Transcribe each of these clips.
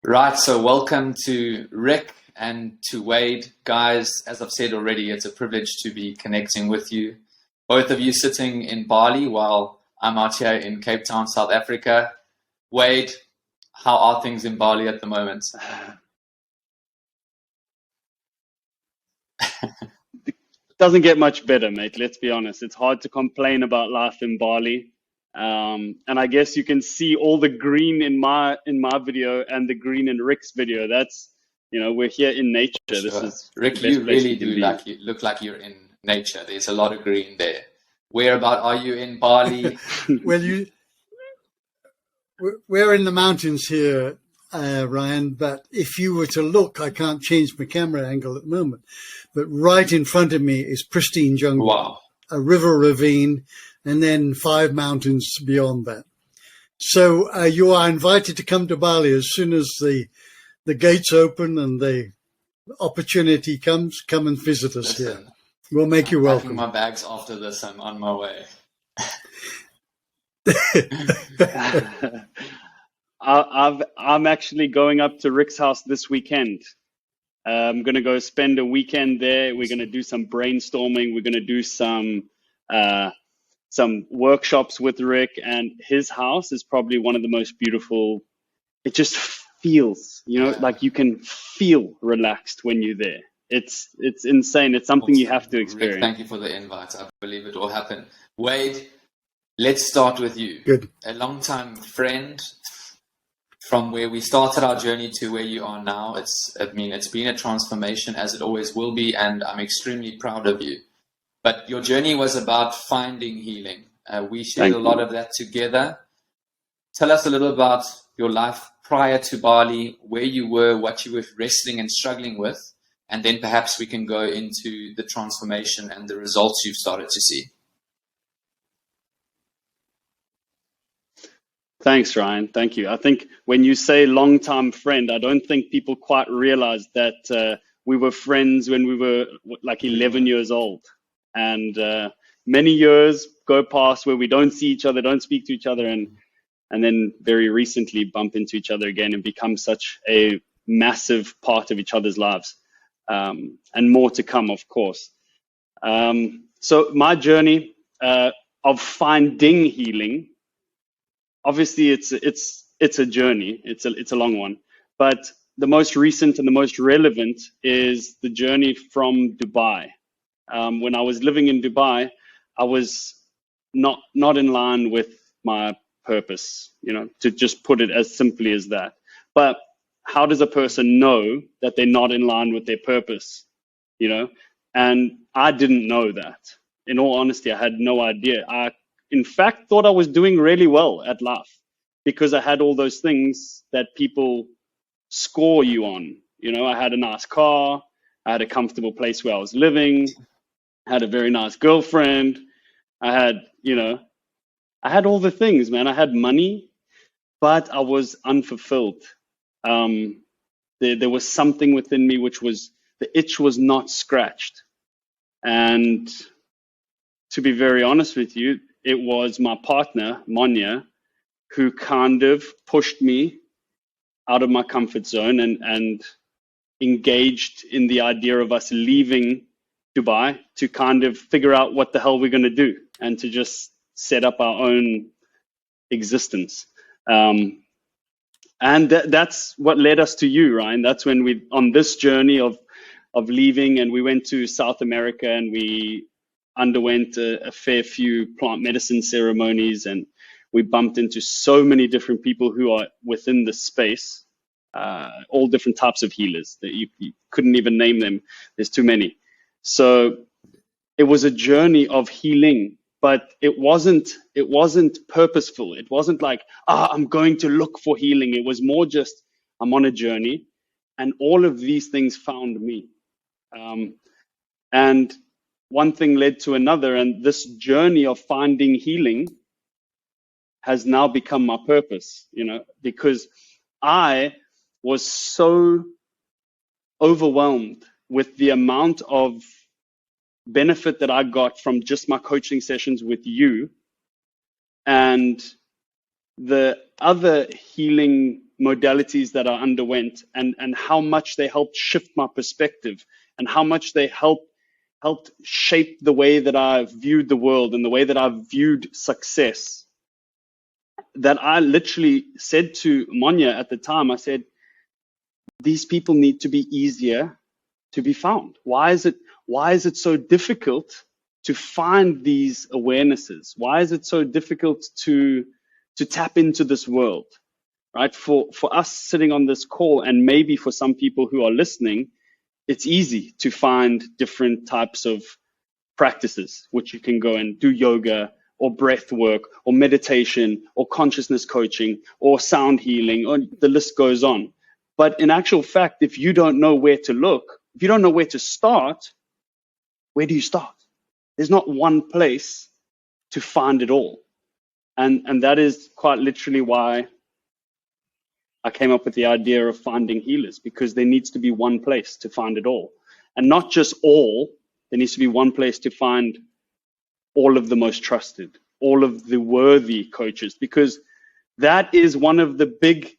Right, so welcome to Rick and to Wade. Guys, as I've said already, it's a privilege to be connecting with you. Both of you sitting in Bali while I'm out here in Cape Town, South Africa. Wade, how are things in Bali at the moment? Doesn't get much better, mate. Let's be honest. It's hard to complain about life in Bali. And I guess you can see all the green in my video and the green in Rick's video. That's, we're here in nature. Sure. This is Rick, you really do look like you're in nature. There's a lot of green there. Whereabout are you in Bali? Well, we're in the mountains here, Ryan, but if you were to look, I can't change my camera angle at the moment, but right in front of me is pristine jungle, Wow. A river ravine, and then 5 mountains beyond that. So you are invited to come to Bali as soon as the gates open and the opportunity comes. Come and visit us. Listen, here. We'll make you welcome. I'm packing my bags after this. I'm on my way. I'm actually going up to Rick's house this weekend. I'm going to go spend a weekend there. We're going to do some brainstorming. We're going to do some workshops with Rick, and his house is probably one of the most beautiful. It just feels, like you can feel relaxed when you're there. It's insane. It's something you have to experience. Rick, thank you for the invite. I believe it will happen. Wade, let's start with you. Good. A longtime friend from where we started our journey to where you are now. It's been a transformation, as it always will be, and I'm extremely proud of you. But your journey was about finding healing. We shared a lot of that together. Tell us a little about your life prior to Bali, where you were, what you were wrestling and struggling with, and then perhaps we can go into the transformation and the results you've started to see. Thanks, Ryan. Thank you. I think when you say long-time friend, I don't think people quite realize that we were friends when we were like 11 years old. And many years go past where we don't see each other, don't speak to each other, and then very recently bump into each other again and become such a massive part of each other's lives. And more to come, of course. So my journey of finding healing, obviously it's a journey, it's a long one, but the most recent and the most relevant is the journey from Dubai. When I was living in Dubai, I was not in line with my purpose, to just put it as simply as that. But how does a person know that they're not in line with their purpose? And I didn't know that. In all honesty, I had no idea. I, in fact, thought I was doing really well at life because I had all those things that people score you on. I had a nice car, I had a comfortable place where I was living, I had a very nice girlfriend, I had all the things, man. I had money, but I was unfulfilled. There was something within me which was, the itch was not scratched. And to be very honest with you, it was my partner, Monya, who kind of pushed me out of my comfort zone and engaged in the idea of us leaving Dubai to kind of figure out what the hell we're going to do and to just set up our own existence. And that's what led us to you, Ryan. That's when we, on this journey of leaving, and we went to South America and we underwent a fair few plant medicine ceremonies, and we bumped into so many different people who are within the space, all different types of healers that you couldn't even name them. There's too many. So it was a journey of healing, but it wasn't purposeful. It wasn't like, I'm going to look for healing. It was more just, I'm on a journey, and all of these things found me. And one thing led to another, and this journey of finding healing has now become my purpose, because I was so overwhelmed with the amount of benefit that I got from just my coaching sessions with you and the other healing modalities that I underwent, and how much they helped shift my perspective, and how much they helped shape the way that I viewed the world and the way that I viewed success, that I literally said to Monya at the time, I said, these people need to be easier to be found. Why is it so difficult to find these awarenesses? Why is it so difficult to tap into this world? Right? For us sitting on this call, and maybe for some people who are listening, it's easy to find different types of practices, which you can go and do yoga or breath work or meditation or consciousness coaching or sound healing, or the list goes on. But in actual fact, if you don't know where to look, if you don't know where to start, where do you start? There's not one place to find it all. And that is quite literally why I came up with the idea of finding healers, because there needs to be one place to find it all. And not just all, there needs to be one place to find all of the most trusted, all of the worthy coaches, because that is one of the big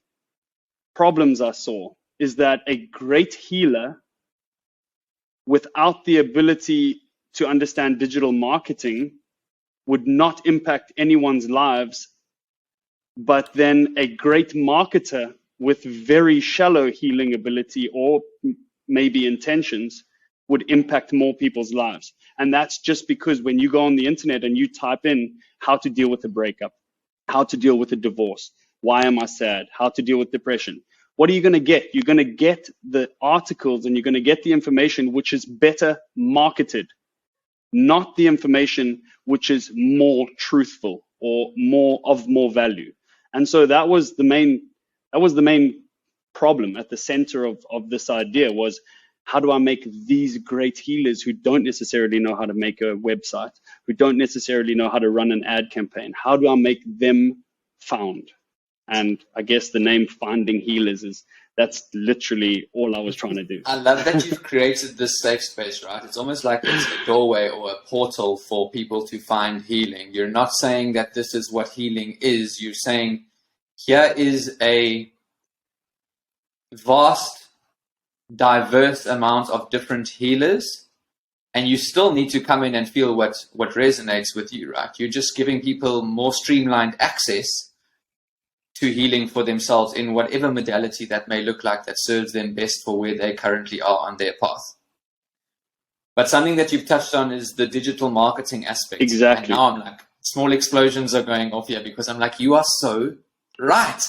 problems I saw, is that a great healer without the ability to understand digital marketing would not impact anyone's lives, but then a great marketer with very shallow healing ability or maybe intentions would impact more people's lives. And that's just because when you go on the internet and you type in how to deal with a breakup, how to deal with a divorce, why am I sad, how to deal with depression, what are you going to get? You're going to get the articles and you're going to get the information which is better marketed, not the information which is more truthful or more value. And so that was the main problem at the center of this idea, was how do I make these great healers who don't necessarily know how to make a website, who don't necessarily know how to run an ad campaign, how do I make them found? And I guess the name Finding Healers that's literally all I was trying to do. I love that you've created this safe space, right? It's almost like it's a doorway or a portal for people to find healing. You're not saying that this is what healing is. You're saying here is a vast, diverse amount of different healers, and you still need to come in and feel what resonates with you, right? You're just giving people more streamlined access to healing for themselves in whatever modality that may look like, that serves them best for where they currently are on their path. But something that you've touched on is the digital marketing aspect. Exactly. And now I'm like, small explosions are going off here, because I'm like, you are so right.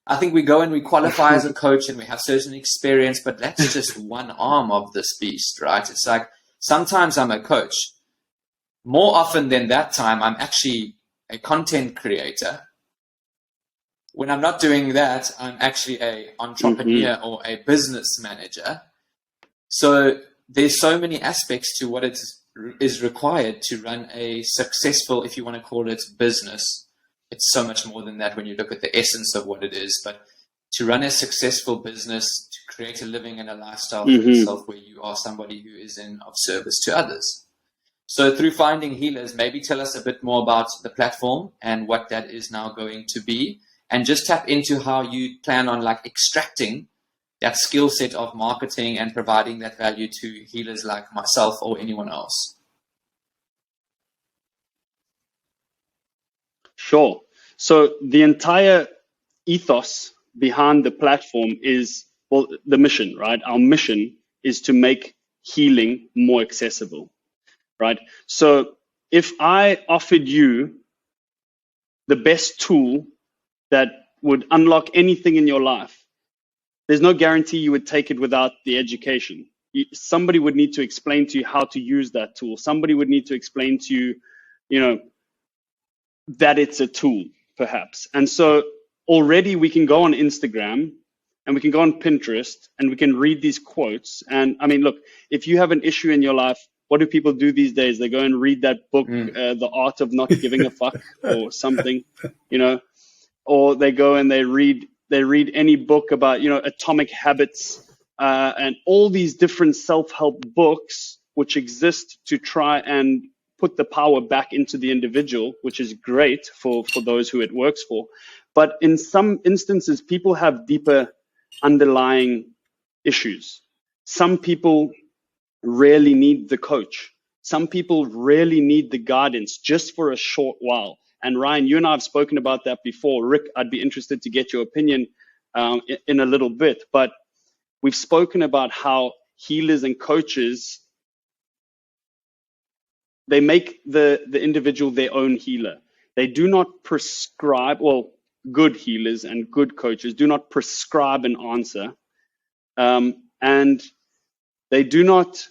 I think we go and we qualify as a coach and we have certain experience, but that's just one arm of this beast, right? It's like, sometimes I'm a coach. More often than that time, I'm actually a content creator. When I'm not doing that, I'm actually an entrepreneur or a business manager. So there's so many aspects to what is required to run a successful, if you want to call it, business. It's so much more than that when you look at the essence of what it is. But to run a successful business, to create a living and a lifestyle for yourself where you are somebody who is of service to others. So through Finding Healers, maybe tell us a bit more about the platform and what that is now going to be. And just tap into how you plan on extracting that skill set of marketing and providing that value to healers like myself or anyone else. Sure. So the entire ethos behind the platform is, well, the mission, right? Our mission is to make healing more accessible, right? So if I offered you the best tool that would unlock anything in your life, there's no guarantee you would take it without the education. Somebody would need to explain to you how to use that tool. Somebody would need to explain to you, that it's a tool, perhaps. And so already we can go on Instagram and we can go on Pinterest and we can read these quotes. And I mean, look, if you have an issue in your life, what do people do these days? They go and read that book, The Art of Not Giving a Fuck or something, or they go and they read any book about, atomic habits, and all these different self-help books which exist to try and put the power back into the individual, which is great for those who it works for. But in some instances, people have deeper underlying issues. Some people really need the coach. Some people really need the guidance just for a short while. And Ryan, you and I have spoken about that before. Rick, I'd be interested to get your opinion in a little bit. But we've spoken about how healers and coaches, they make the individual their own healer. They do not prescribe, well, good healers and good coaches do not prescribe an answer. And they do not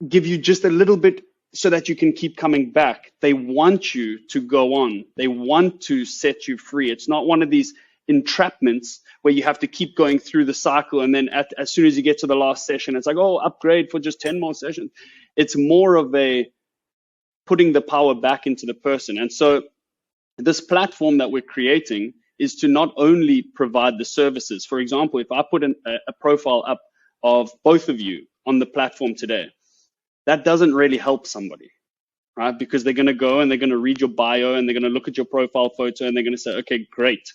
give you just a little bit so that you can keep coming back. They want you to go on. They want to set you free. It's not one of these entrapments where you have to keep going through the cycle, and then as soon as you get to the last session, it's like, oh, upgrade for just 10 more sessions. It's more of a putting the power back into the person. And so this platform that we're creating is to not only provide the services. For example, if I put a profile up of both of you on the platform today, that doesn't really help somebody, right? Because they're going to go and they're going to read your bio and they're going to look at your profile photo and they're going to say, okay, great.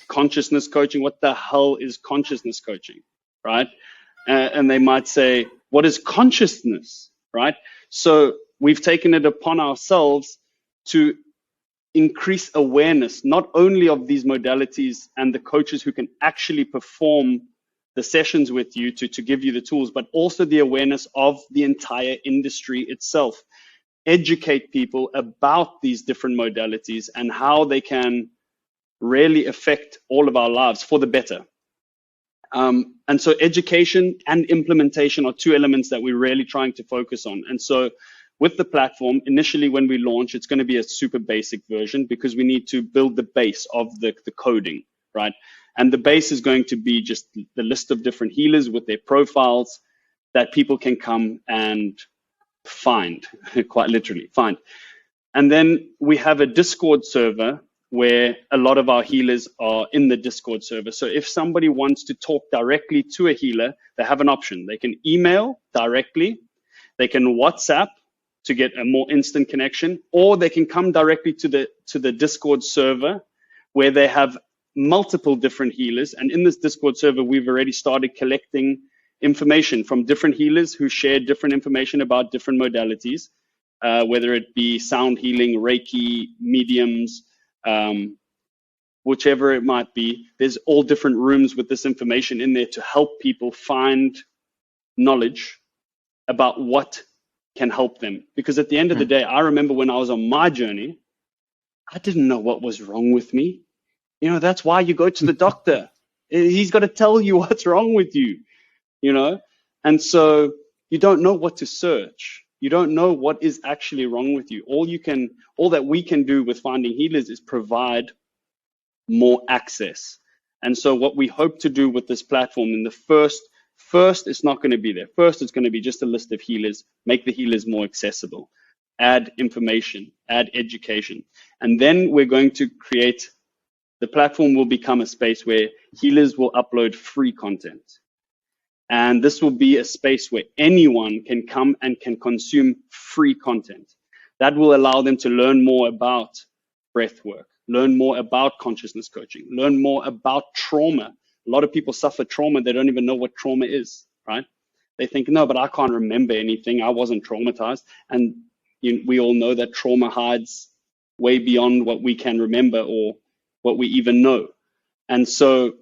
Consciousness coaching, what the hell is consciousness coaching, right? And they might say, what is consciousness, right? So we've taken it upon ourselves to increase awareness, not only of these modalities and the coaches who can actually perform the sessions with you to give you the tools, but also the awareness of the entire industry itself. Educate people about these different modalities and how they can really affect all of our lives for the better. And so education and implementation are two elements that we're really trying to focus on. And so with the platform, initially when we launch, it's going to be a super basic version because we need to build the base of the coding, right? And the base is going to be just the list of different healers with their profiles that people can come and find, quite literally find. And then we have a Discord server where a lot of our healers are in the Discord server. So if somebody wants to talk directly to a healer, they have an option. They can email directly, they can WhatsApp to get a more instant connection, or they can come directly to the Discord server where they have multiple different healers. And in this Discord server, we've already started collecting information from different healers who share different information about different modalities, whether it be sound healing, Reiki, mediums, whichever it might be. There's all different rooms with this information in there to help people find knowledge about what can help them. Because at the end of the day, I remember when I was on my journey, I didn't know what was wrong with me. You know, that's why you go to the doctor. He's got to tell you what's wrong with you, you know? And so you don't know what to search. You don't know what is actually wrong with you. All that we can do with Finding Healers is provide more access. And so what we hope to do with this platform in the first it's not going to be there. First, it's going to be just a list of healers, make the healers more accessible, add information, add education. And then we're going to create, the platform will become a space where healers will upload free content. And this will be a space where anyone can come and can consume free content. That will allow them to learn more about breath work, learn more about consciousness coaching, learn more about trauma. A lot of people suffer trauma. They don't even know what trauma is, right? They think, no, but I can't remember anything. I wasn't traumatized. And we all know that trauma hides way beyond what we can remember or what we even know. And so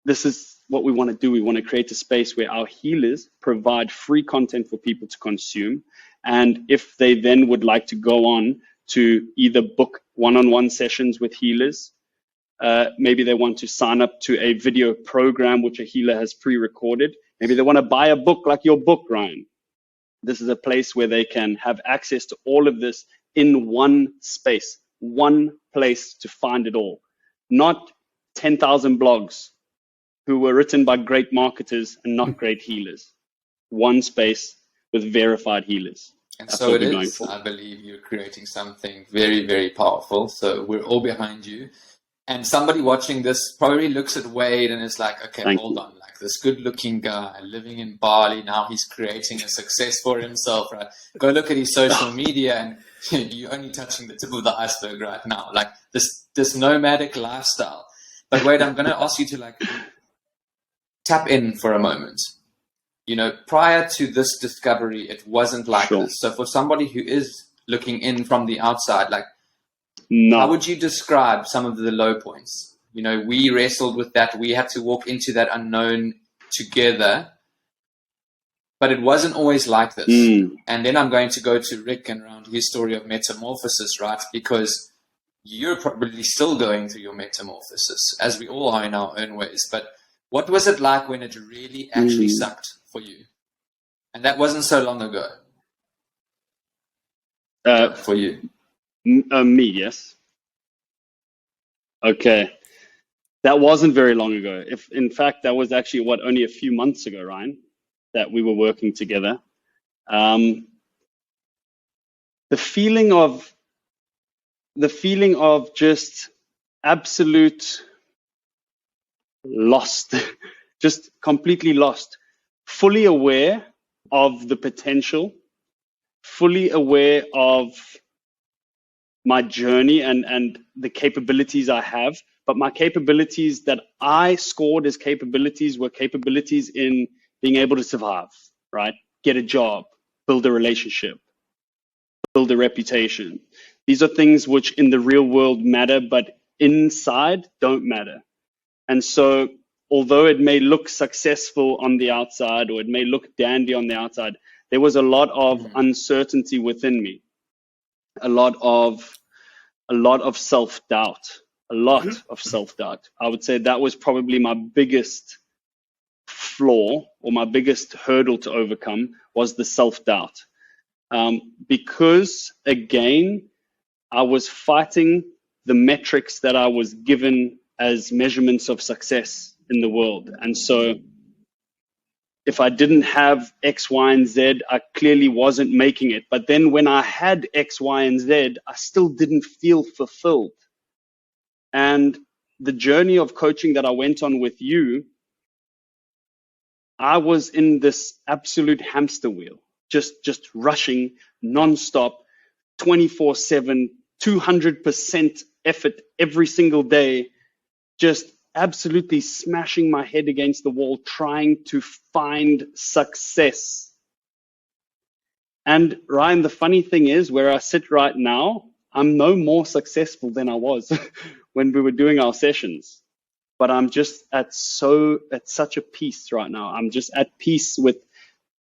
this is what we want to do. We want to create a space where our healers provide free content for people to consume. And if they then would like to go on to either book one-on-one sessions with healers, maybe they want to sign up to a video program which a healer has pre-recorded. Maybe they want to buy a book like your book, Ryan. This is a place where they can have access to all of this in one space, one place to find it all. Not 10,000 blogs who were written by great marketers and not great healers. One space with verified healers. And That's so what it we're going is. for. I believe you're creating something very, very powerful. So we're all behind you. And somebody watching this probably looks at Wade and is like, okay, Thank hold you. on, like this good-looking guy living in Bali, now he's creating a success for himself, right? Go look at his social media and you're only touching the tip of the iceberg right now, like this nomadic lifestyle. But Wade, I'm going to ask you to like tap in for a moment. You know, prior to this discovery, it wasn't like Sure. this. So for somebody who is looking in from the outside, like, No. how would you describe some of the low points? You know, we wrestled with that. We had to walk into that unknown together, but it wasn't always like this. And then I'm going to go to Rick and around his story of metamorphosis, right? Because you're probably still going through your metamorphosis, as we all are in our own ways. But what was it like when it really actually sucked for you? And that wasn't so long ago. For you. Me, yes. Okay. That wasn't very long ago. If in fact, that was actually only a few months ago, Ryan, that we were working together. The feeling of just absolute lost, just completely lost, fully aware of the potential, fully aware of my journey and the capabilities I have, but my capabilities that I scored as capabilities were capabilities in being able to survive, right? Get a job, build a relationship, build a reputation. These are things which in the real world matter, but inside don't matter. And so although it may look successful on the outside or it may look dandy on the outside, there was a lot of uncertainty within me, a lot of self-doubt, I would say that was probably my biggest flaw or my biggest hurdle to overcome was the self-doubt. Because again, I was fighting the metrics that I was given as measurements of success in the world. And so if I didn't have X, Y, and Z, I clearly wasn't making it. But then when I had X, Y, and Z, I still didn't feel fulfilled. And the journey of coaching that I went on with you, I was in this absolute hamster wheel, just rushing nonstop, 24/7, 200% effort every single day, just absolutely smashing my head against the wall, trying to find success. And Ryan, the funny thing is, where I sit right now, I'm no more successful than I was when we were doing our sessions. But I'm just at such a peace right now. I'm just at peace with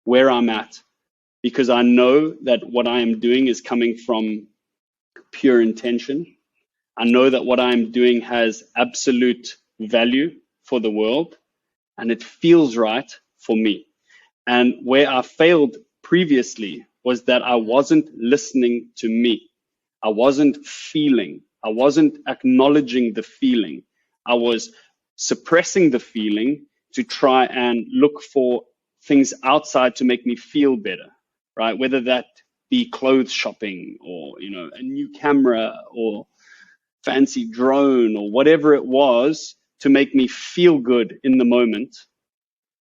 where I'm at, because I know that what I am doing is coming from pure intention. I know that what I'm doing has absolute value for the world, and it feels right for me. And where I failed previously was that I wasn't listening to me. I wasn't feeling. I wasn't acknowledging the feeling. I was suppressing the feeling to try and look for things outside to make me feel better, right? Whether that be clothes shopping or, a new camera or fancy drone or whatever it was to make me feel good in the moment,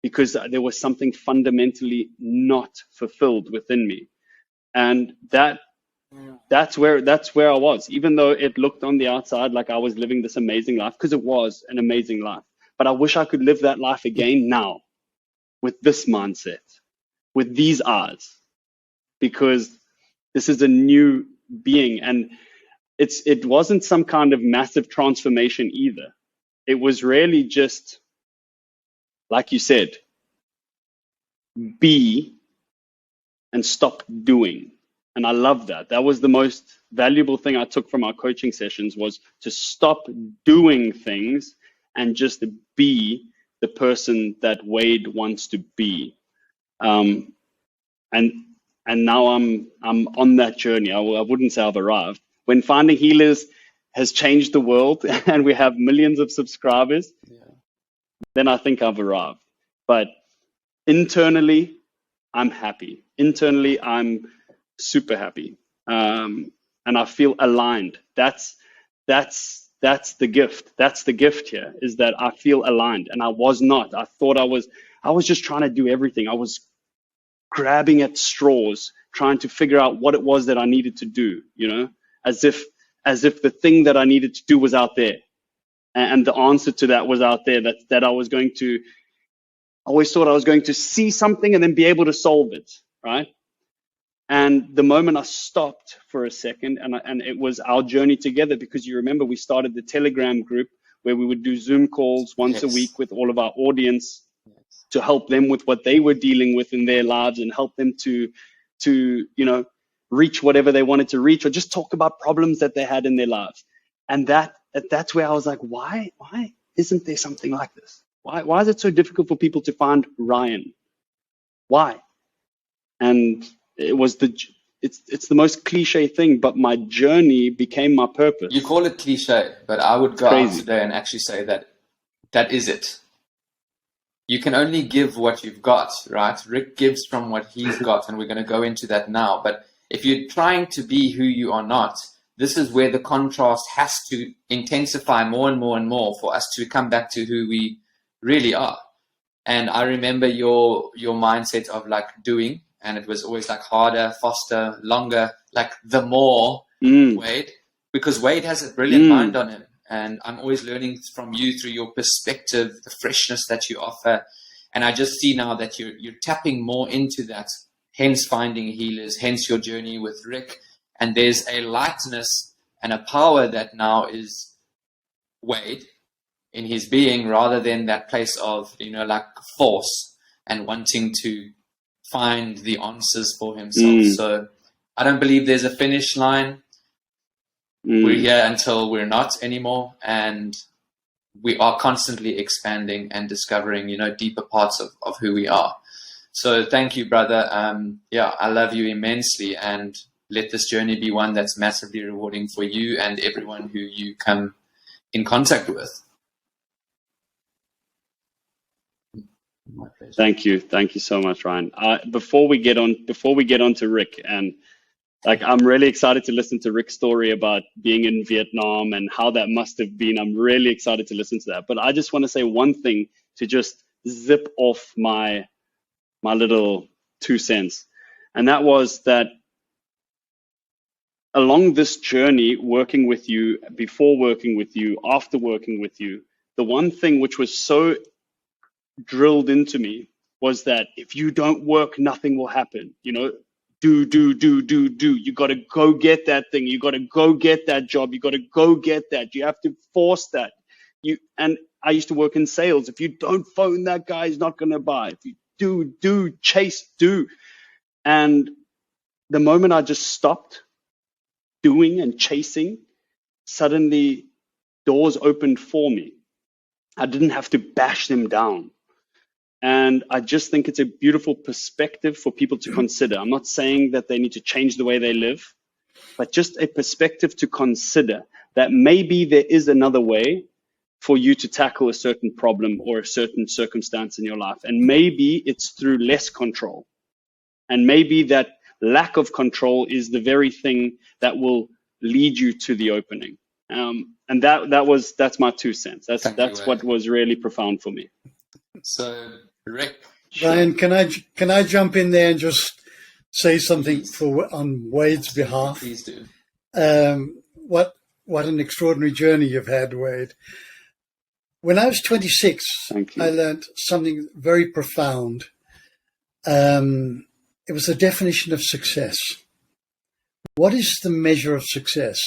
because there was something fundamentally not fulfilled within me. And that's where I was, even though it looked on the outside like I was living this amazing life, because it was an amazing life. But I wish I could live that life again now with this mindset, with these eyes, because this is a new being. And it wasn't some kind of massive transformation either. It was really just, like you said, be and stop doing. And I love that. That was the most valuable thing I took from our coaching sessions, was to stop doing things and just be the person that Wade wants to be. And now I'm on that journey. I wouldn't say I've arrived. When Finding Healers has changed the world and we have millions of subscribers, then I think I've arrived. But internally, I'm happy. Internally, I'm super happy. And I feel aligned. That's that's the gift. That's the gift here, is that I feel aligned, and I was not. I thought I was just trying to do everything. I was grabbing at straws, trying to figure out what it was that I needed to do, as if the thing that I needed to do was out there. And the answer to that was out there, that I was going to, I always thought I was going to see something and then be able to solve it, right? And the moment I stopped for a second, and it was our journey together, because you remember we started the Telegram group where we would do Zoom calls once a week with all of our audience to help them with what they were dealing with in their lives, and help them to reach whatever they wanted to reach, or just talk about problems that they had in their lives. And that's where I was like, why isn't there something like this? Why is it so difficult for people to find Ryan? Why? And it's the most cliche thing, but my journey became my purpose. You call it cliche, but I would go out today and actually say that is it. You can only give what you've got, right? Rick gives from what he's got, and we're going to go into that now. But if you're trying to be who you are not, this is where the contrast has to intensify more and more and more for us to come back to who we really are. And I remember your mindset of like doing, and it was always like harder, faster, longer, like the more Wade, because Wade has a brilliant mind on him. And I'm always learning from you through your perspective, the freshness that you offer. And I just see now that you're tapping more into that, hence finding healers, hence your journey with Rick. And there's a lightness and a power that now is Wade in his being, rather than that place of, like force and wanting to find the answers for himself. So I don't believe there's a finish line. We're here until we're not anymore, and we are constantly expanding and discovering, deeper parts of who we are. So thank you, brother. I love you immensely, and let this journey be one that's massively rewarding for you and everyone who you come in contact with. My pleasure. Thank you so much, Ryan. Before we get on to Rick, and I'm really excited to listen to Rick's story about being in Vietnam and how that must have been. I'm really excited to listen to that. But I just want to say one thing to just zip off my little 2 cents. And that was that along this journey, working with you, before working with you, after working with you, the one thing which was so drilled into me was that if you don't work, nothing will happen. Do. You got to go get that thing. You got to go get that job. You got to go get that. You have to force that. And I used to work in sales. If you don't phone that guy, he's not going to buy. If you do, chase, do. And the moment I just stopped doing and chasing, suddenly doors opened for me. I didn't have to bash them down. And I just think it's a beautiful perspective for people to consider. I'm not saying that they need to change the way they live, but just a perspective to consider that maybe there is another way for you to tackle a certain problem or a certain circumstance in your life. And maybe it's through less control. And maybe that lack of control is the very thing that will lead you to the opening. And that's my 2 cents. That's what was really profound for me. So, Rick, Ryan, can I jump in there and just say something on Wade's behalf? Please do. What an extraordinary journey you've had, Wade. When I was 26, I learned something very profound. It was the definition of success. What is the measure of success?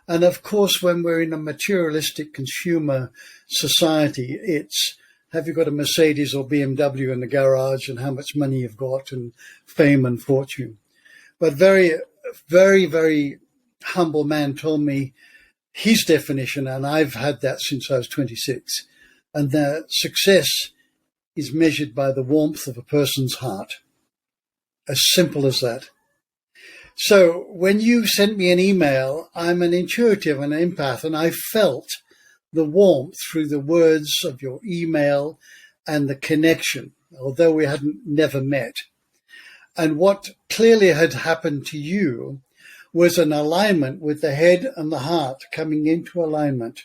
And of course, when we're in a materialistic consumer society, it's have you got a Mercedes or BMW in the garage and how much money you've got and fame and fortune. But very, very, very humble man told me his definition, and I've had that since I was 26, and that success is measured by the warmth of a person's heart. As simple as that. So when you sent me an email, I'm an intuitive and an empath, and I felt the warmth through the words of your email and the connection, although we hadn't never met. And what clearly had happened to you was an alignment with the head and the heart coming into alignment.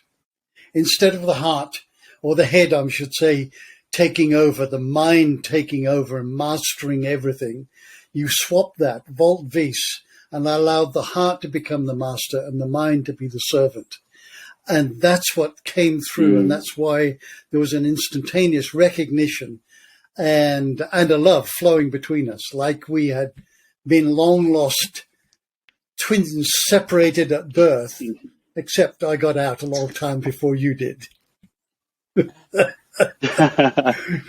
instead of the heart or the head, I should say, taking over, the mind taking over and mastering everything, you swap that, volte-face, and allowed the heart to become the master and the mind to be the servant. And that's what came through, and that's why there was an instantaneous recognition and a love flowing between us, like we had been long lost twins separated at birth, except I got out a long time before you did.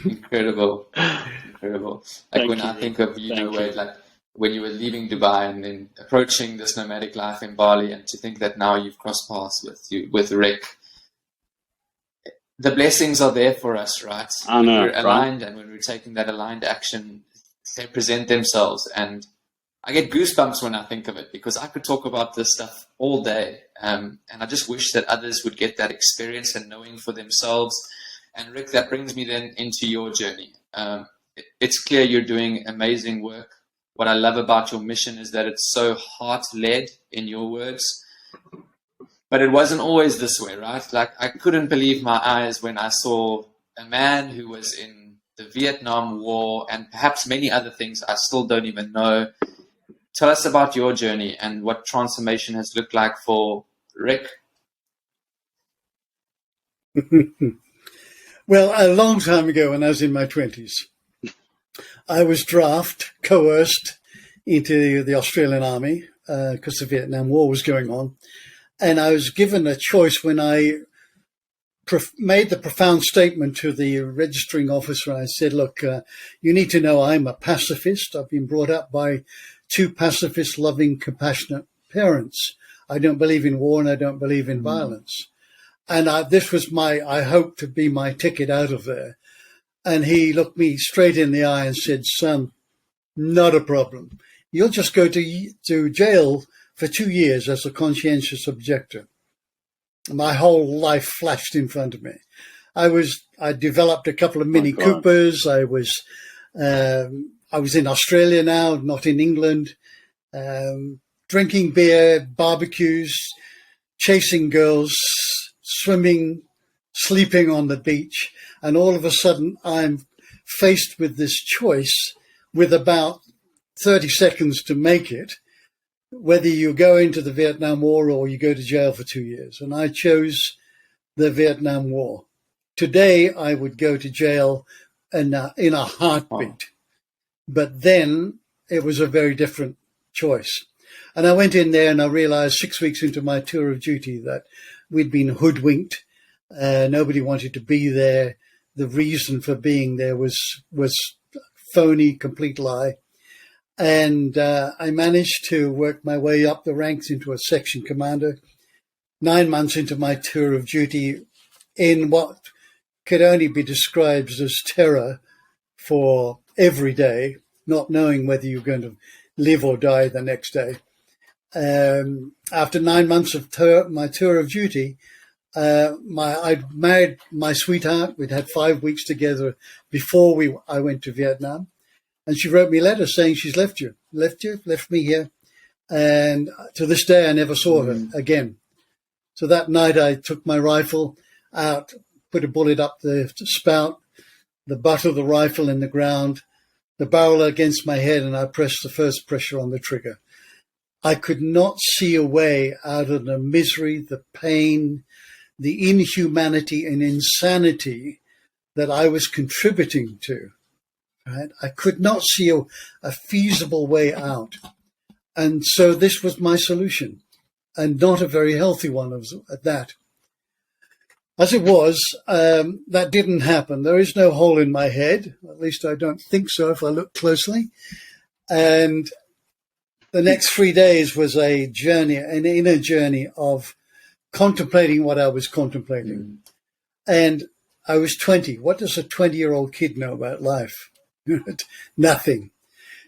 Incredible. Like Thank when you, I Rick. think of, you know, Thank where you. like when you were leaving Dubai and then approaching this nomadic life in Bali, and to think that now you've crossed paths with Rick, the blessings are there for us, right? I When know, we're right? aligned and when we're taking that aligned action, they present themselves. And I get goosebumps when I think of it, because I could talk about this stuff all day. And I just wish that others would get that experience and knowing for themselves. And Rick, that brings me then into your journey. It's clear you're doing amazing work. What I love about your mission is that it's so heart-led, in your words. But it wasn't always this way, right? Like, I couldn't believe my eyes when I saw a man who was in the Vietnam War and perhaps many other things I still don't even know. Tell us about your journey and what transformation has looked like for Rick. Well, a long time ago, when I was in my 20s, I was coerced into the Australian Army because the Vietnam War was going on. And I was given a choice when I made the profound statement to the registering officer. I said, look, you need to know I'm a pacifist. I've been brought up by two pacifist, loving, compassionate parents. I don't believe in war and I don't believe in violence. And this was I hope to be my ticket out of there. And he looked me straight in the eye and said, son, not a problem. You'll just go to jail for 2 years as a conscientious objector. My whole life flashed in front of me. I developed a couple of Mini Coopers. I was in Australia now, not in England, drinking beer, barbecues, chasing girls, swimming, sleeping on the beach. And all of a sudden I'm faced with this choice with about 30 seconds to make it, whether you go into the Vietnam War or you go to jail for 2 years. And I chose the Vietnam War. Today, I would go to jail in a heartbeat. But then it was a very different choice. And I went in there and I realized 6 weeks into my tour of duty that we'd been hoodwinked. Nobody wanted to be there. The reason for being there was phony, complete lie. And I managed to work my way up the ranks into a section commander. 9 months into my tour of duty, in what could only be described as terror for every day, not knowing whether you're going to live or die the next day. After 9 months of my tour of duty, I'd married my sweetheart. We'd had 5 weeks together before I went to Vietnam. And she wrote me a letter saying she's left me here. And to this day, I never saw her again. So that night I took my rifle out, put a bullet up the spout, the butt of the rifle in the ground, the barrel against my head, and I pressed the first pressure on the trigger. I could not see a way out of the misery, the pain, the inhumanity and insanity that I was contributing to. Right? I could not see a feasible way out. And so this was my solution, and not a very healthy one at that. As it was, that didn't happen. There is no hole in my head. At least I don't think so if I look closely. And the next 3 days was an inner journey of contemplating what I was contemplating. And I was 20. What does a 20-year-old kid know about life? Nothing.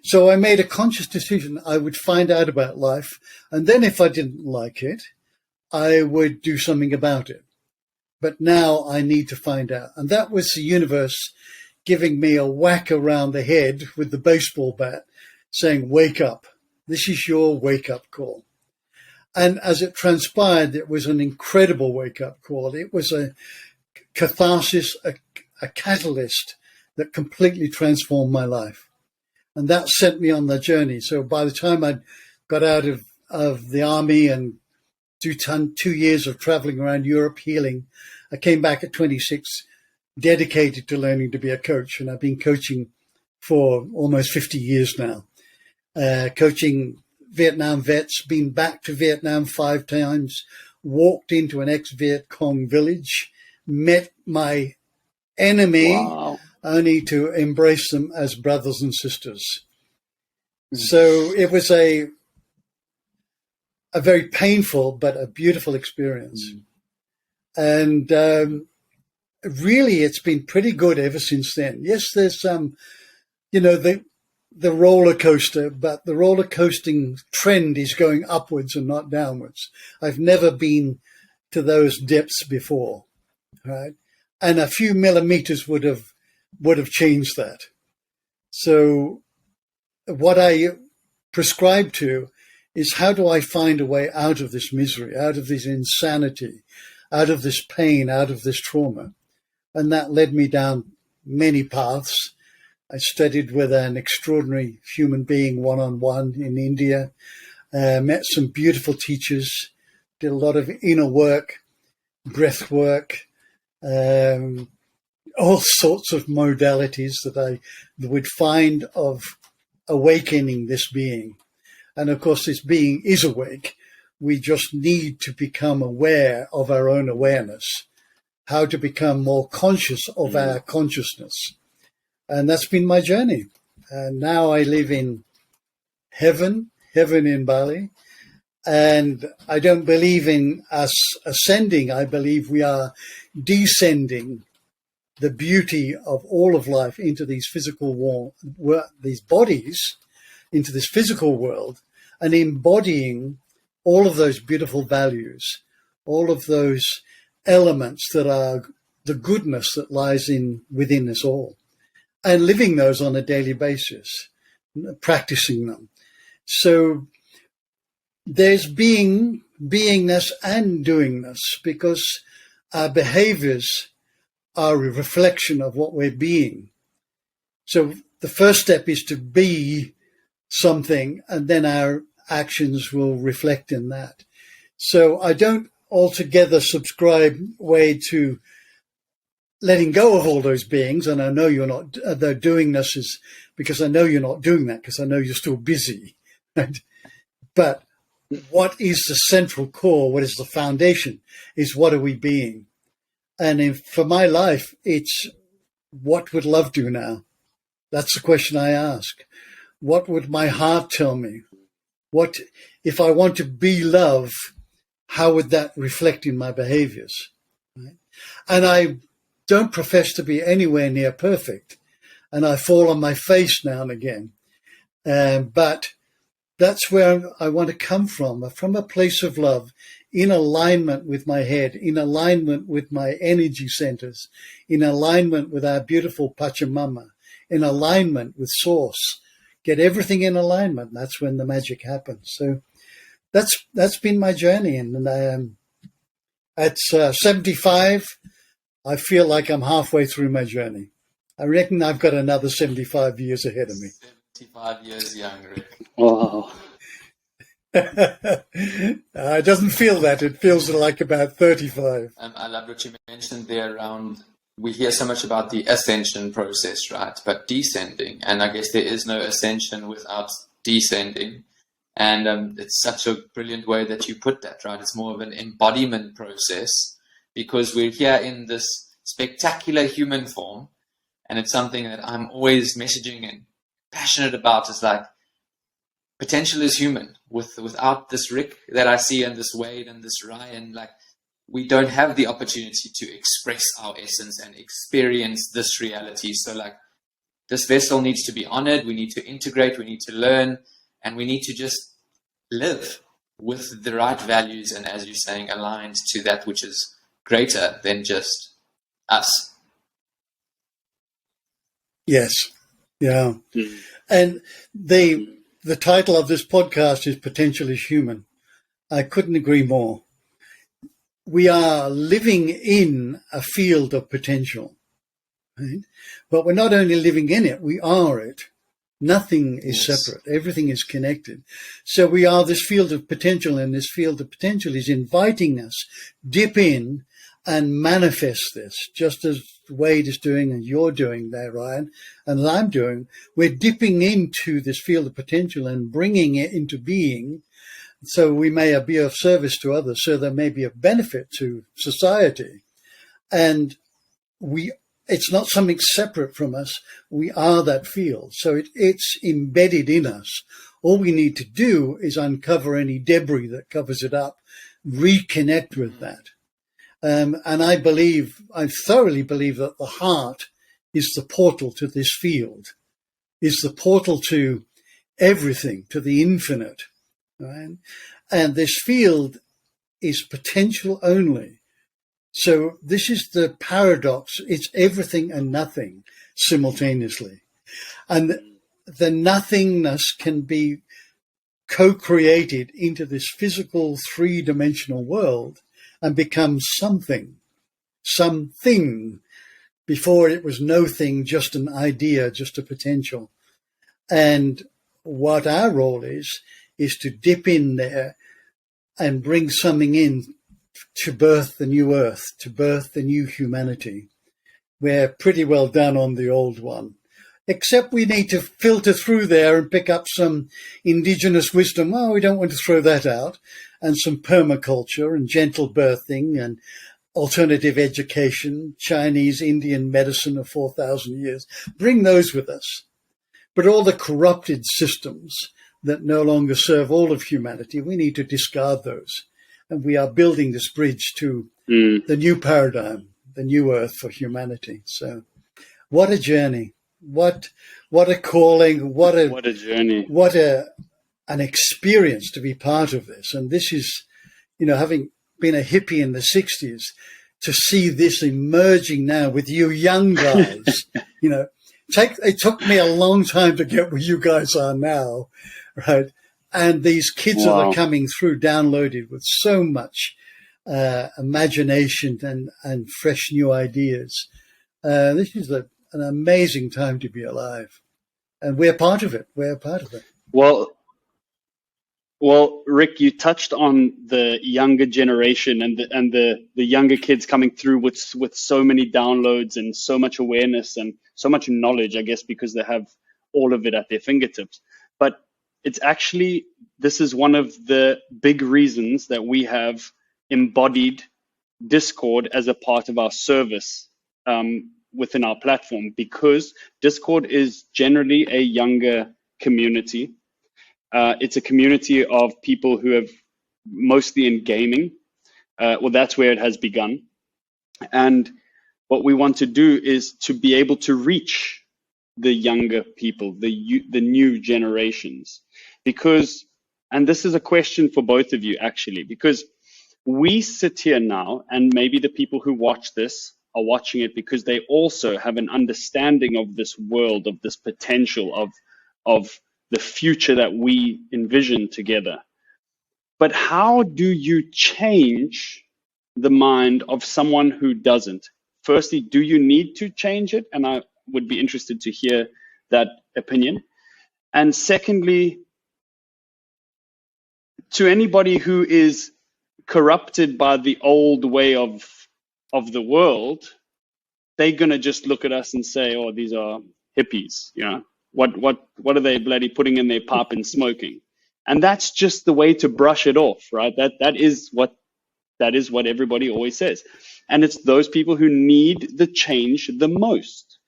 So I made a conscious decision I would find out about life, and then if I didn't like it, I would do something about it. But now I need to find out. And that was the universe giving me a whack around the head with the baseball bat, saying, wake up. This is your wake-up call. And as it transpired, it was an incredible wake-up call. It was a catharsis, a catalyst that completely transformed my life. And that sent me on the journey. So by the time I got out of the army and 2 years of traveling around Europe healing, I came back at 26, dedicated to learning to be a coach. And I've been coaching for almost 50 years now, coaching Vietnam vets, been back to Vietnam 5 times, walked into an ex-Viet Cong village, met my enemy, Wow. only to embrace them as brothers and sisters. So it was a very painful but a beautiful experience. And really, it's been pretty good ever since then. Yes, there's some, the roller coaster, but the roller coasting trend is going upwards and not downwards. I've never been to those depths before, right? And a few millimeters would have changed that. So what I prescribe to is, how do I find a way out of this misery, out of this insanity, out of this pain, out of this trauma? And that led me down many paths. I studied with an extraordinary human being one-on-one in India, met some beautiful teachers, did a lot of inner work, breath work, all sorts of modalities that I would find of awakening this being. And of course, this being is awake. We just need to become aware of our own awareness, how to become more conscious of our consciousness. And that's been my journey. And now I live in heaven in Bali. And I don't believe in us ascending. I believe we are descending the beauty of all of life into these physical these bodies, into this physical world, and embodying all of those beautiful values, all of those elements that are the goodness that lies within us all, and living those on a daily basis, practicing them. So there's beingness and doingness, because our behaviors are a reflection of what we're being. So the first step is to be something, and then our actions will reflect in that. So I don't altogether subscribe, Wade, to letting go of all those beings. And I know you're not, the doingness is because I know you're not doing that, because I know you're still busy. Right? But what is the central core? What is the foundation? Is what are we being? And for my life, it's, what would love do now? That's the question I ask. What would my heart tell me? What, if I want to be love, how would that reflect in my behaviors? Right? And I don't profess to be anywhere near perfect. And I fall on my face now and again. But that's where I want to come from a place of love, in alignment with my head, in alignment with my energy centers, in alignment with our beautiful Pachamama, in alignment with Source. Get everything in alignment. That's when the magic happens. So that's been my journey. And at 75, I feel like I'm halfway through my journey. I reckon I've got another 75 years ahead of me. 75 years young, Rick. Wow. It doesn't feel that. It feels like about 35. I love what you mentioned there around, we hear so much about the ascension process, right? But descending, and I guess there is no ascension without descending. And it's such a brilliant way that you put that, right? It's more of an embodiment process, because we're here in this spectacular human form. And it's something that I'm always messaging and passionate about, is like, potential is human. Without this Rick that I see, and this Wade and this Ryan, like, we don't have the opportunity to express our essence and experience this reality. So like, this vessel needs to be honored. We need to integrate, we need to learn, and we need to just live with the right values. And as you're saying, aligned to that which is greater than just us. Yes. Yeah. And the title of this podcast is Potential is Human. I couldn't agree more. We are living in a field of potential, right? But we're not only living in it, we are it. Nothing is separate. Everything is connected. So we are this field of potential, and this field of potential is inviting us, dip in and manifest this, just as Wade is doing and you're doing there, Ryan, and I'm doing. We're dipping into this field of potential and bringing it into being, so we may be of service to others, so there may be a benefit to society. And it's not something separate from us. We are that field. So it's embedded in us. All we need to do is uncover any debris that covers it up, reconnect with that. And I thoroughly believe that the heart is the portal to this field, is the portal to everything, to the infinite. Right? And this field is potential only. So this is the paradox. It's everything and nothing simultaneously. And the nothingness can be co-created into this physical three-dimensional world and become something. Before it was no thing, just an idea, just a potential. And what our role is to dip in there and bring something in to birth the new earth, to birth the new humanity. We're pretty well done on the old one, except we need to filter through there and pick up some indigenous wisdom. Well, we don't want to throw that out, and some permaculture and gentle birthing and alternative education, Chinese, Indian medicine of 4,000 years. Bring those with us. But all the corrupted systems that no longer serve all of humanity, we need to discard those. And we are building this bridge to the new paradigm, the new earth for humanity. So what a journey. What a calling. What a journey. What an experience to be part of this. And this is, having been a hippie in the 60s, to see this emerging now with you young guys, it took me a long time to get where you guys are now, right? And these kids that are coming through, downloaded with so much imagination and fresh new ideas. This is an amazing time to be alive. And we're part of it. Well, Rick, you touched on the younger generation and the younger kids coming through with so many downloads and so much awareness and so much knowledge, I guess, because they have all of it at their fingertips. But it's actually, this is one of the big reasons that we have embodied Discord as a part of our service within our platform, because Discord is generally a younger community. It's a community of people who have mostly in gaming. That's where it has begun. And what we want to do is to be able to reach the younger people, the new generations. Because, and this is a question for both of you actually, because we sit here now, and maybe the people who watch this are watching it because they also have an understanding of this world, of this potential, of the future that we envision together. But how do you change the mind of someone who doesn't? Firstly, do you need to change it? And I would be interested to hear that opinion. And secondly, to anybody who is corrupted by the old way of the world, they're gonna just look at us and say, "Oh, these are hippies, What are they bloody putting in their pipe and smoking?" And that's just the way to brush it off, right? That is what everybody always says. And it's those people who need the change the most.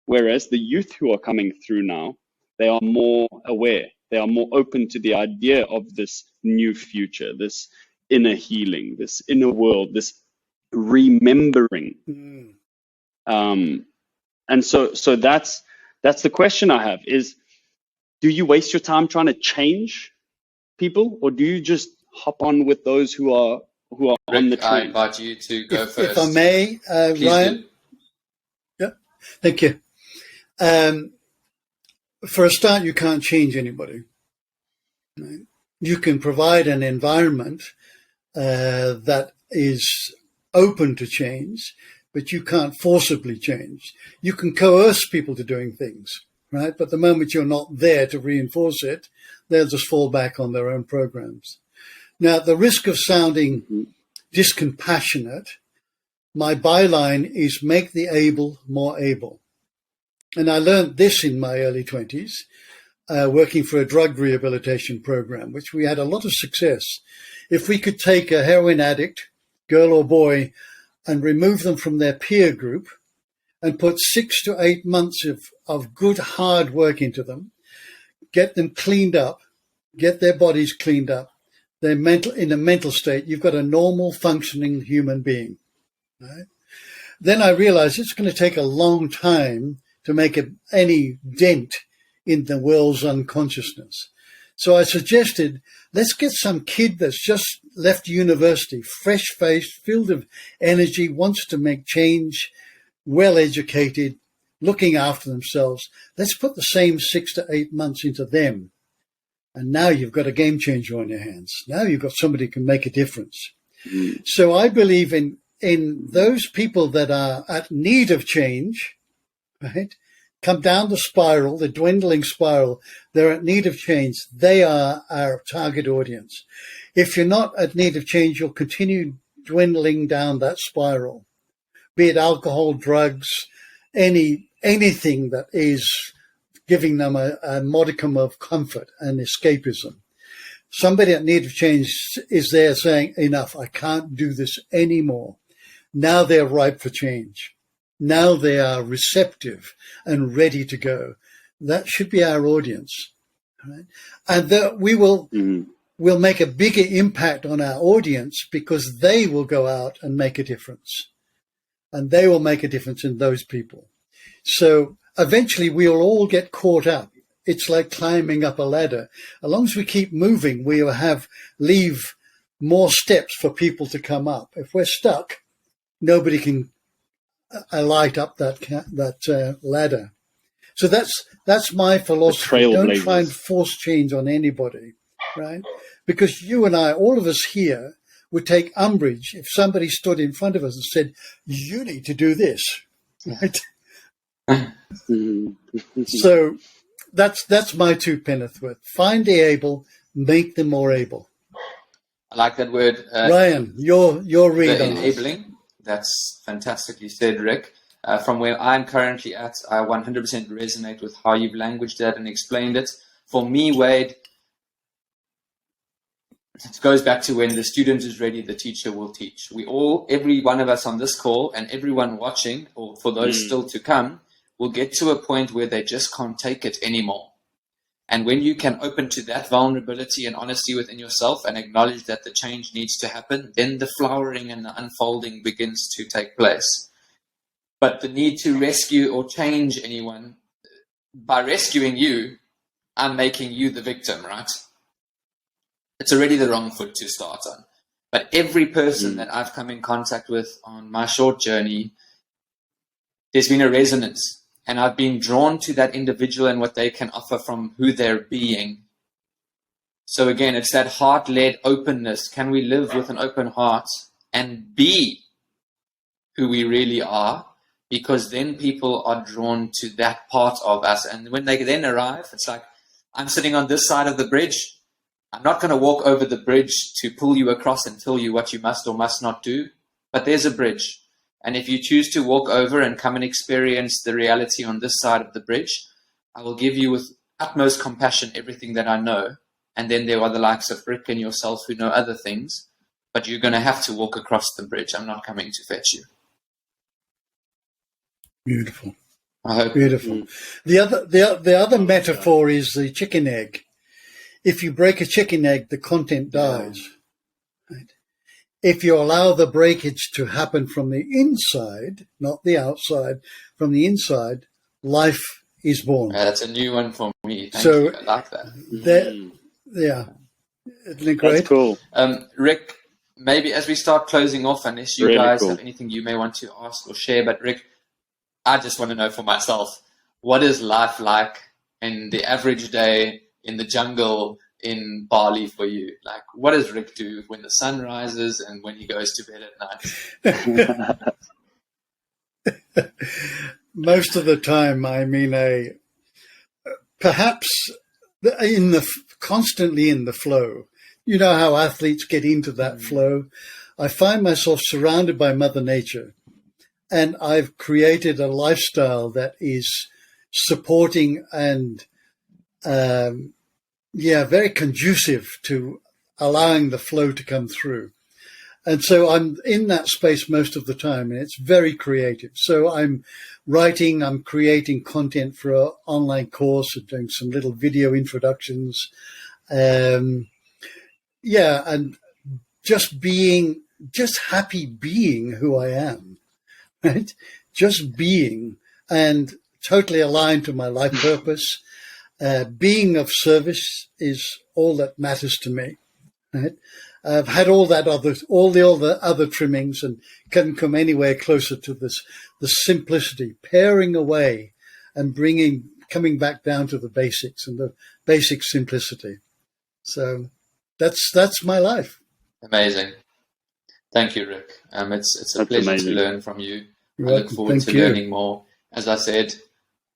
Whereas the youth who are coming through now, they are more aware. They are more open to the idea of this new future, this inner healing, this inner world, this remembering. And so that's the question I have is, do you waste your time trying to change people, or do you just hop on with those who are Rick, on the train? I invite you to go first. If I may, Ryan. Yeah, thank you. For a start, you can't change anybody. Right? You can provide an environment that is open to change, but you can't forcibly change. You can coerce people to doing things, right? But the moment you're not there to reinforce it, they'll just fall back on their own programs. Now, at the risk of sounding discompassionate, my byline is make the able more able. And I learned this in my early 20s, working for a drug rehabilitation program, which we had a lot of success. If we could take a heroin addict, girl or boy, and remove them from their peer group and put 6 to 8 months of good hard work into them, get them cleaned up, get their bodies cleaned up, they're in a mental state, you've got a normal functioning human being. Right? Then I realized it's going to take a long time to make any dent in the world's unconsciousness. So I suggested, let's get some kid that's just left university, fresh-faced, filled of energy, wants to make change, well-educated, looking after themselves. Let's put the same 6 to 8 months into them. And now you've got a game changer on your hands. Now you've got somebody who can make a difference. So I believe in those people that are at need of change, right? Come down the spiral, the dwindling spiral. They're at need of change. They are our target audience. If you're not at need of change, you'll continue dwindling down that spiral, be it alcohol, drugs, anything that is giving them a modicum of comfort and escapism. Somebody at need of change is there saying, enough, I can't do this anymore. Now they're ripe for change. Now they are receptive and ready to go. That should be our audience. Right? And that we'll make a bigger impact on our audience because they will go out and make a difference. And they will make a difference in those people. So eventually we'll all get caught up. It's like climbing up a ladder. As long as we keep moving, we will leave more steps for people to come up. If we're stuck, nobody can light up that ladder. So that's my philosophy. Don't try and force change on anybody, right? Because you and I, all of us here, would take umbrage if somebody stood in front of us and said, "You need to do this," right? So that's my 2 penneth worth. Find the able, make them more able. I like that word. Ryan, your read on enabling. That's fantastically said, Rick. From where I'm currently at, I 100% resonate with how you've languaged that and explained it. For me, Wade, it goes back to when the student is ready, the teacher will teach. Every one of us on this call and everyone watching, or for those still to come, will get to a point where they just can't take it anymore. And when you can open to that vulnerability and honesty within yourself and acknowledge that the change needs to happen, then the flowering and the unfolding begins to take place. But the need to rescue or change anyone, by rescuing you, I'm making you the victim, right? It's already the wrong foot to start on. But every person that I've come in contact with on my short journey, there's been a resonance. And I've been drawn to that individual and what they can offer from who they're being. So again, it's that heart-led openness. Can we live with an open heart and be who we really are? Because then people are drawn to that part of us. And when they then arrive, it's like, I'm sitting on this side of the bridge. I'm not going to walk over the bridge to pull you across and tell you what you must or must not do. But there's a bridge. And if you choose to walk over and come and experience the reality on this side of the bridge, I will give you with utmost compassion everything that I know. And then there are the likes of Rick and yourself who know other things. But you're going to have to walk across the bridge. I'm not coming to fetch you. Beautiful. I hope. Beautiful. The other metaphor is the chicken egg. If you break a chicken egg, the content dies. Right? If you allow the breakage to happen from the inside, not the outside, from the inside, life is born. That's a new one for me. Thank you. I like that. Yeah. Isn't it great? That's cool. Rick, maybe as we start closing off, unless you guys have anything you may want to ask or share, but Rick, I just want to know for myself, what is life like in the average day in the jungle in Bali for you? Like, what does Rick do when the sun rises and when he goes to bed at night? Most of the time, I'm in perhaps constantly in the flow. You know how athletes get into that flow. I find myself surrounded by Mother Nature, and I've created a lifestyle that is supporting and very conducive to allowing the flow to come through. And so I'm in that space most of the time, and it's very creative. So I'm writing, I'm creating content for an online course, and doing some little video introductions. And just happy being who I am, right? Just being, and totally aligned to my life purpose. Being of service is all that matters to me, right? I've had all the other trimmings, and couldn't come anywhere closer to the simplicity, paring away and coming back down to the basics and the basic simplicity. So that's my life. Amazing. Thank you, Rick. It's a pleasure to learn from you. I look forward to learning more. As I said,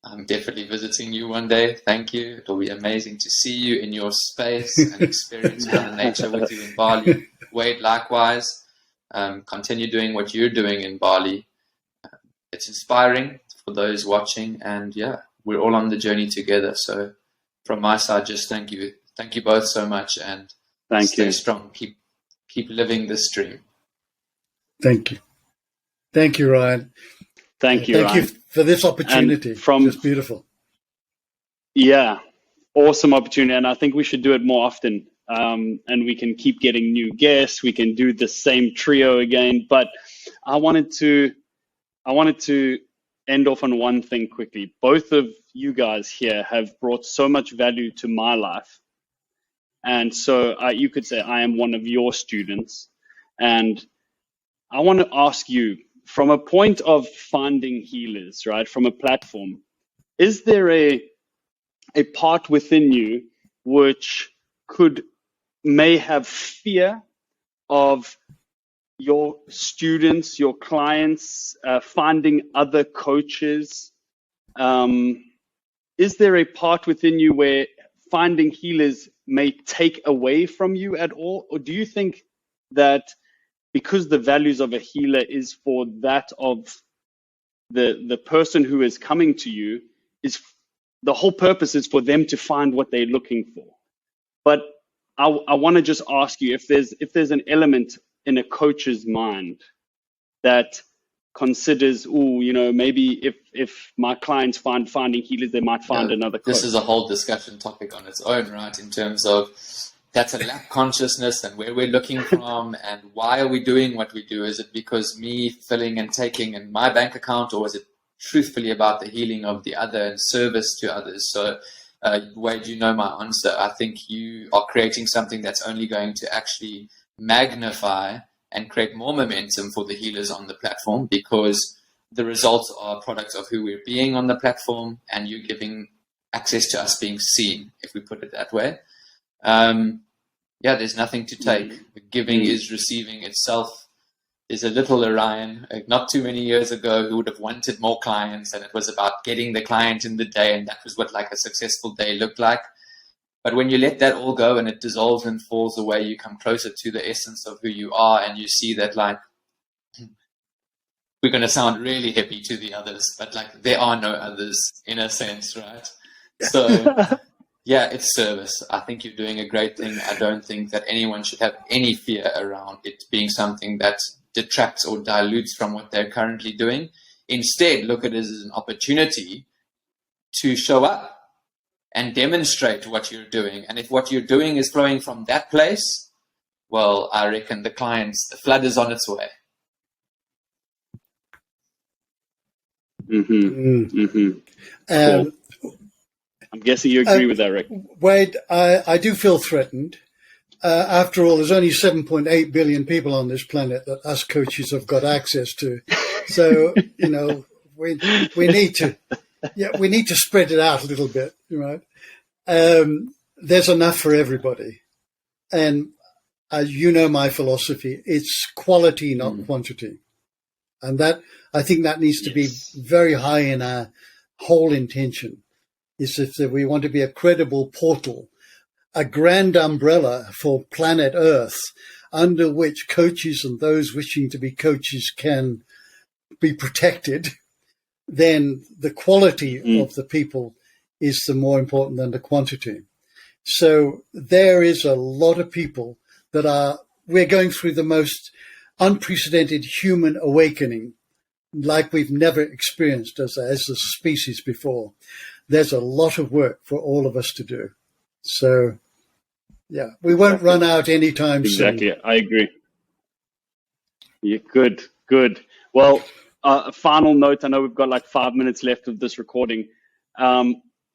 I'm definitely visiting you one day. Thank you. It'll be amazing to see you in your space and experience Mother Nature with you in Bali. Wade, likewise. Continue doing what you're doing in Bali. It's inspiring for those watching, and we're all on the journey together. So from my side, just thank you. Thank you both so much, and stay strong. Keep living this dream. Thank you. Thank you, Ryan. Thank you, Ryan. Thank you for this opportunity. Just beautiful. Yeah, awesome opportunity. And I think we should do it more often. And we can keep getting new guests. We can do the same trio again. But I wanted to end off on one thing quickly. Both of you guys here have brought so much value to my life. And so you could say I am one of your students. And I want to ask you, from a point of finding healers, right, from a platform, is there a part within you which may have fear of your students, your clients, finding other coaches? Is there a part within you where finding healers may take away from you at all? Or do you think that because the values of a healer is for that of the person who is coming to you, is the whole purpose is for them to find what they're looking for? But I want to just ask you if there's an element in a coach's mind that considers, maybe if my clients finding healers, they might find another coach. This is a whole discussion topic on its own, right? In terms of that's a lack consciousness and where we're looking from and why are we doing what we do? Is it because me filling and taking in my bank account, or is it truthfully about the healing of the other and service to others? So Wade, you know my answer. I think you are creating something that's only going to actually magnify and create more momentum for the healers on the platform, because the results are products of who we're being on the platform, and you giving access to us being seen, if we put it that way. There's nothing to take. Giving is receiving itself. There's a little Orion, not too many years ago, who would have wanted more clients, and it was about getting the client in the day, and that was what like a successful day looked like. But when you let that all go and it dissolves and falls away, you come closer to the essence of who you are, and you see that, like, we're going to sound really hippie to the others, but like there are no others in a sense, right? So it's service. I think you're doing a great thing. I don't think that anyone should have any fear around it being something that detracts or dilutes from what they're currently doing. Instead, look at it as an opportunity to show up and demonstrate what you're doing. And if what you're doing is flowing from that place, well, I reckon the flood is on its way. Cool. I'm guessing you agree with that, Rick. Wade, I do feel threatened. After all, there's only 7.8 billion people on this planet that us coaches have got access to. So, we need to spread it out a little bit, right? there's enough for everybody. And you know my philosophy, it's quality, not quantity. And that, I think that needs to be very high in our whole intention, is if we want to be a credible portal, a grand umbrella for planet Earth, under which coaches and those wishing to be coaches can be protected, then the quality of the people is the more important than the quantity. So there is a lot of people that we're going through the most unprecedented human awakening like we've never experienced as a species before. There's a lot of work for all of us to do. So, yeah, we won't run out anytime soon. Exactly, I agree. Yeah, good. Well, a final note, I know we've got like 5 minutes left of this recording.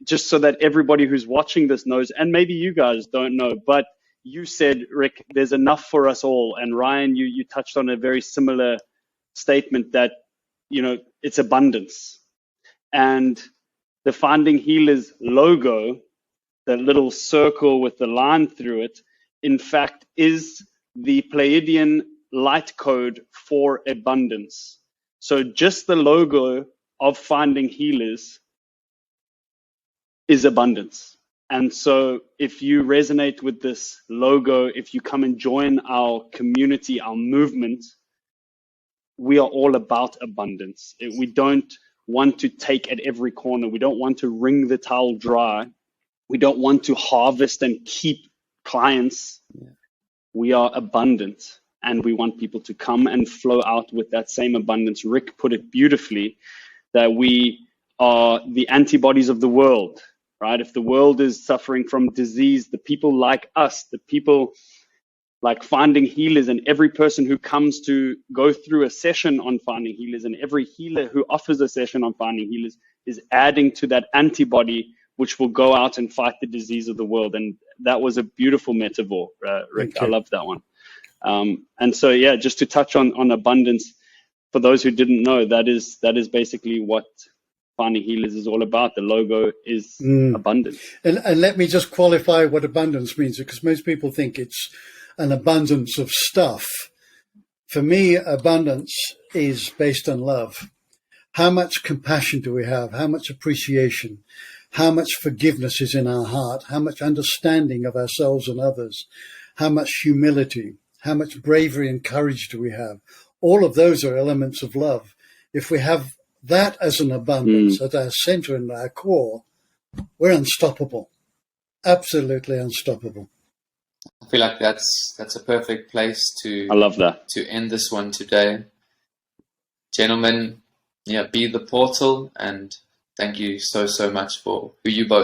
Just so that everybody who's watching this knows, and maybe you guys don't know, but you said, Rick, there's enough for us all. And Ryan, you touched on a very similar statement that, it's abundance. And the Finding Healers logo, the little circle with the line through it, in fact, is the Pleiadian light code for abundance. So just the logo of Finding Healers is abundance. And so if you resonate with this logo, if you come and join our community, our movement, we are all about abundance. We don't want to take at every corner. We don't want to wring the towel dry. We don't want to harvest and keep clients. Yeah. We are abundant, and we want people to come and flow out with that same abundance. Rick put it beautifully, that we are the antibodies of the world. Right? If the world is suffering from disease, the people like us, the people like Finding Healers, and every person who comes to go through a session on Finding Healers, and every healer who offers a session on Finding Healers is adding to that antibody, which will go out and fight the disease of the world. And that was a beautiful metaphor, Rick. I love that one. And so, yeah, just to touch on abundance, for those who didn't know, that is basically what Finding Healers is all about. The logo is abundance. And let me just qualify what abundance means, because most people think it's an abundance of stuff. For me, abundance is based on love. How much compassion do we have? How much appreciation? How much forgiveness is in our heart? How much understanding of ourselves and others? How much humility? How much bravery and courage do we have? All of those are elements of love. If we have that as an abundance at our center and our core, we're unstoppable. Absolutely unstoppable. I feel like that's a perfect place to I love that. To end this one today. Gentlemen, be the portal, and thank you so much for who you both